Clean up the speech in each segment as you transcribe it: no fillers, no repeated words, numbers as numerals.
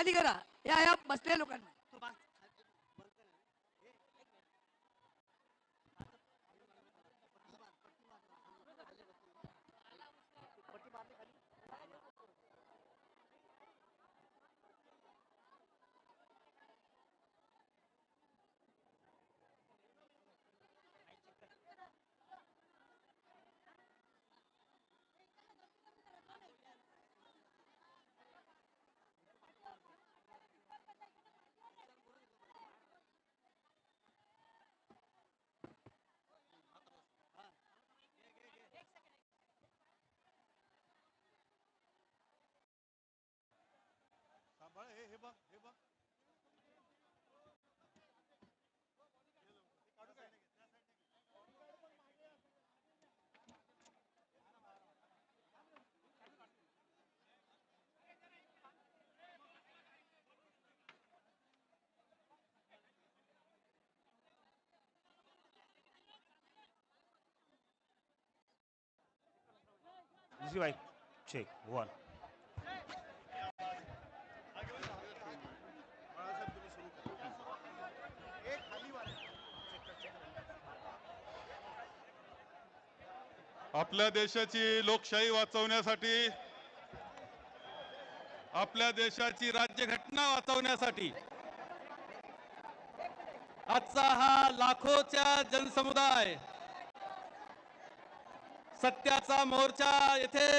खाली करा या बसलेल्या लोकांना. भाई check one. आपल्या देशाची लोकशाही वाचवण्यासाठी, आपल्या देशाची राज्यघटना वाचवण्यासाठी आजचा हा लाखोचा जनसमुदाय सत्याचा मोर्चा येथे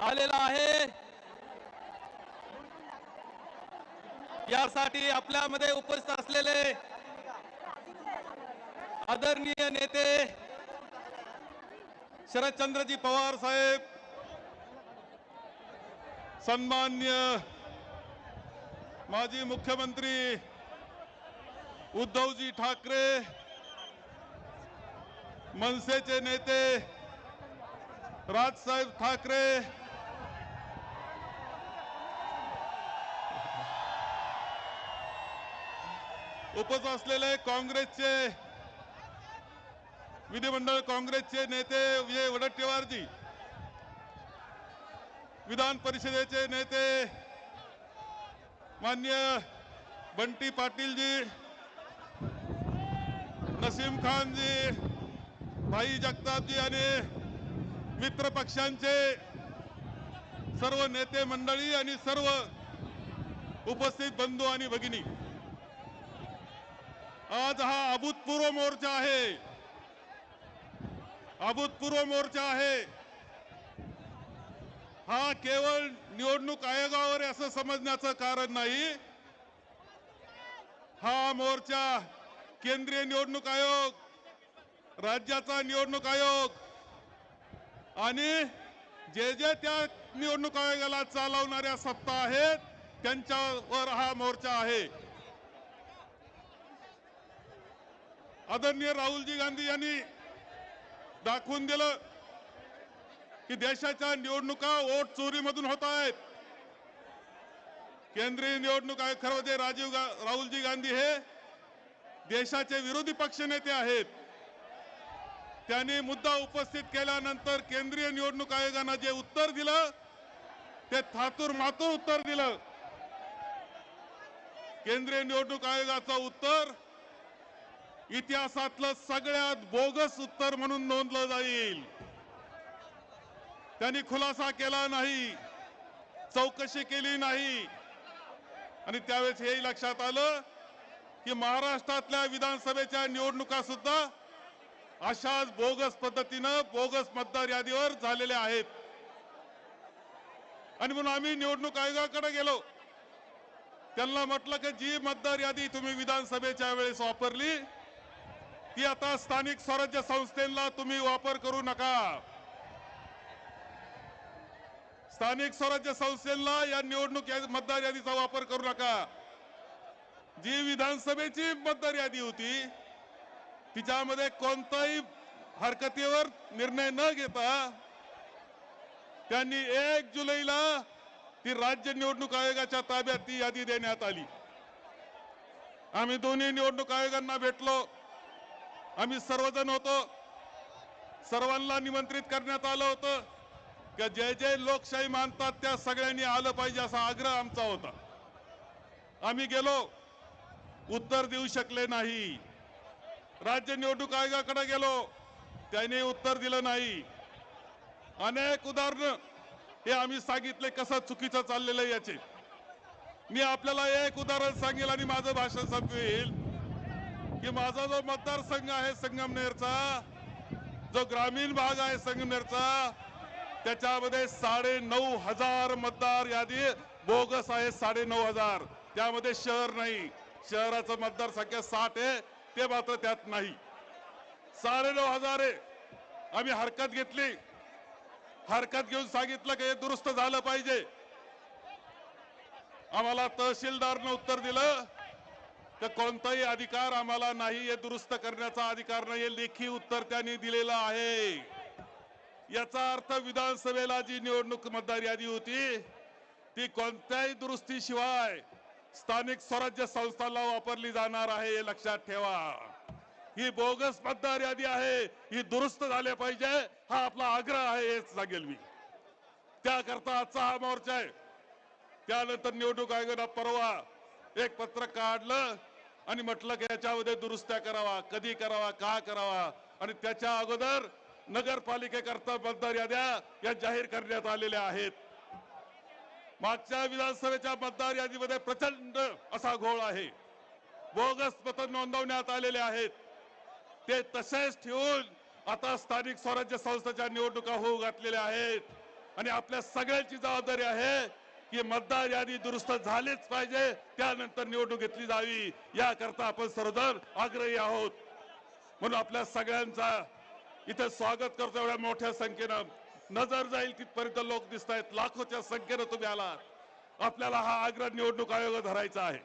आलेला आहे. यासाठी आपल्यामध्ये उपस्थित असलेले आदरणीय नेते शरदचंद्रजी पवार साहेब, सन्मान्य माजी मुख्यमंत्री उद्धवजी ठाकरे, मनसेचे नेते राजसाहेब ठाकरे, उपस्थित असलेले काँग्रेसचे विधिमंडळ काँग्रेसचे नेते विजय वडेट्टीवारजी, विधान परिषदेचे नेते माननीय बंटी पाटीलजी, नसीम खानजी, भाई जगतापजी आणि मित्र पक्षांचे सर्व नेते मंडळी आणि सर्व उपस्थित बंधू आणि भगिनी, आज हा अभूतपूर्व मोर्चा आहे. अभूतपूर्व मोर्चा आहे. हा केवळ निवडणूक आयोगावर असं समजण्याचं कारण नाही. हा मोर्चा केंद्रीय निवडणूक आयोग, राज्याचा निवडणूक आयोग आणि जे जे त्या निवडणूक आयोगाला चालवणाऱ्या सत्ता आहेत त्यांच्यावर हा मोर्चा आहे. आदरणीय राहुलजी गांधी यांनी दाखवून दिलं की देशाच्या निवडणुका वोट चोरीमधून होत आहेत. केंद्रीय निवडणूक आयोग, खरं म्हणजे राहुलजी गांधी हे देशाचे विरोधी पक्ष नेते आहेत. त्यांनी मुद्दा उपस्थित केल्यानंतर केंद्रीय निवडणूक आयोगाने जे उत्तर दिलं ते थातूर मातूर उत्तर दिलं. केंद्रीय निवडणूक आयोगाचं उत्तर इतिहासातलं सगळ्यात बोगस उत्तर म्हणून नोंदलं जाईल. त्यांनी खुलासा केला नाही, चौकशी केली नाही आणि त्यावेळेस हे लक्षात आलं की महाराष्ट्रातल्या विधानसभेच्या निवडणुका सुद्धा अशाच बोगस पद्धतीनं बोगस मतदार यादीवर झालेल्या आहेत. आणि म्हणून आम्ही निवडणूक आयोगाकडे गेलो. त्यांना म्हटलं की जी मतदार यादी तुम्ही विधानसभेच्या वेळेस वापरली ती आता स्थानिक स्वराज्य संस्थेला तुम्ही वापर करू नका. स्थानिक स्वराज्य संस्थेला या निवडणूक मतदार यादीचा वापर करू नका. जी विधानसभेची मतदार यादी होती तिच्यामध्ये कोणताही हरकतीवर निर्णय न घेता त्यांनी 1 जुलैला ती राज्य निवडणूक आयोगाच्या ताब्यात ती यादी देण्यात आली. आम्ही दोन्ही निवडणूक आयोगांना भेटलो. आम्ही सर्वजण होतो. सर्वांना निमंत्रित करण्यात आलं होतं. की जे जे लोकशाही मानतात त्या सगळ्यांनी आलं पाहिजे असा आग्रह आमचा होता. आम्ही गेलो, उत्तर देऊ शकले नाही. राज्य निवडणूक आयोगाकडे गेलो, त्यांनी उत्तर दिलं नाही. अनेक उदाहरणं हे आम्ही सांगितले कसं चुकीचं चाललेलं आहे याचे. मी आपल्याला एक उदाहरण सांगेल आणि माझं भाषण संपवेल की माझा जो मतदारसंघ आहे संगमनेरचा, जो ग्रामीण भाग आहे संगमनेरचा, त्याच्यामध्ये 9,500 मतदार यादी बोगस आहे. 9,500 त्यामध्ये शहर नाही. शहराचं मतदारसंख्या 60 आहे, ते मात्र त्यात नाही. 9,500 आहे. आम्ही हरकत घेतली, हरकत घेऊन सांगितलं की हे दुरुस्त झालं पाहिजे. आम्हाला तहसीलदारनं उत्तर दिलं की कोणताही अधिकार आम्हाला नाही, हे दुरुस्त करण्याचा अधिकार नाही. हे लेखी उत्तर त्यांनी दिलेलं आहे. याचा अर्थ विधानसभेला जी निवडणूक मतदार यादी होती ती कोणत्याही दुरुस्तीशिवाय स्थानिक स्वराज्य संस्थांना वापरली जाणार आहे, हे लक्षात ठेवा. ही बोगस मतदार यादी आहे, ही दुरुस्त झाली पाहिजे, हा आपला आग्रह आहे, हेच सांगेल मी. त्याकरता आजचा हा मोर्चा आहे. त्यानंतर निवडणूक आयोगाने परवा एक पत्र काढलं आणि म्हटलं की याच्यामध्ये दुरुस्त्या करावा, कधी करावा, का करावा, आणि त्याच्या अगोदर नगरपालिकेकरता मतदार याद्या या जाहीर करण्यात आलेल्या आहेत. मागच्या विधानसभेच्या मतदार यादीमध्ये प्रचंड असा घोळ आहे. बोगस मत नोंदवण्यात आलेले आहेत. ते तसेच ठेवून आता स्थानिक स्वराज्य संस्थेच्या निवडणुका होऊ घातलेल्या आहेत. आणि आपल्या सगळ्यांची जबाबदारी आहे की मतदार यादी दुरुस्त झालीच पाहिजे, त्यानंतर निवडणूक घेतली जावी, याकरता आपण सर्वजण आग्रही आहोत. म्हणून आपल्या सगळ्यांचा इथे स्वागत करतो. एवढ्या मोठ्या संख्येनं नजर जाईल तिथपर्यंत लोक दिसत आहेत. लाखोच्या संख्येनं तुम्ही आलात. आपल्याला हा आग्रह निवडणूक आयोग धरायचा आहे.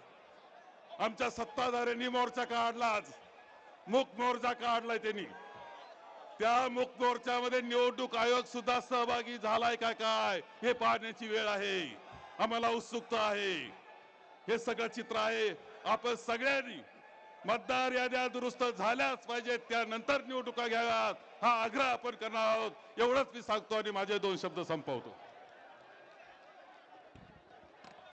आमच्या सत्ताधाऱ्यांनी मोर्चा काढला, आज मूक मोर्चा काढलाय त्यांनी. त्या मूक मोर्चामध्ये निवडणूक आयोग सुद्धा सहभागी झालाय का काय हे पाहण्याची वेळ आहे. आम्हाला उत्सुकता आहे. हे सगळं चित्र आहे. आपण सगळ्यांनी मतदार याद्या दुरुस्त झाल्याच पाहिजेत, त्यानंतर निवडणुका घ्याव्यात, हा आग्रह आपण करणार आहोत. एवढंच मी सांगतो आणि माझे 2 शब्द संपवतो.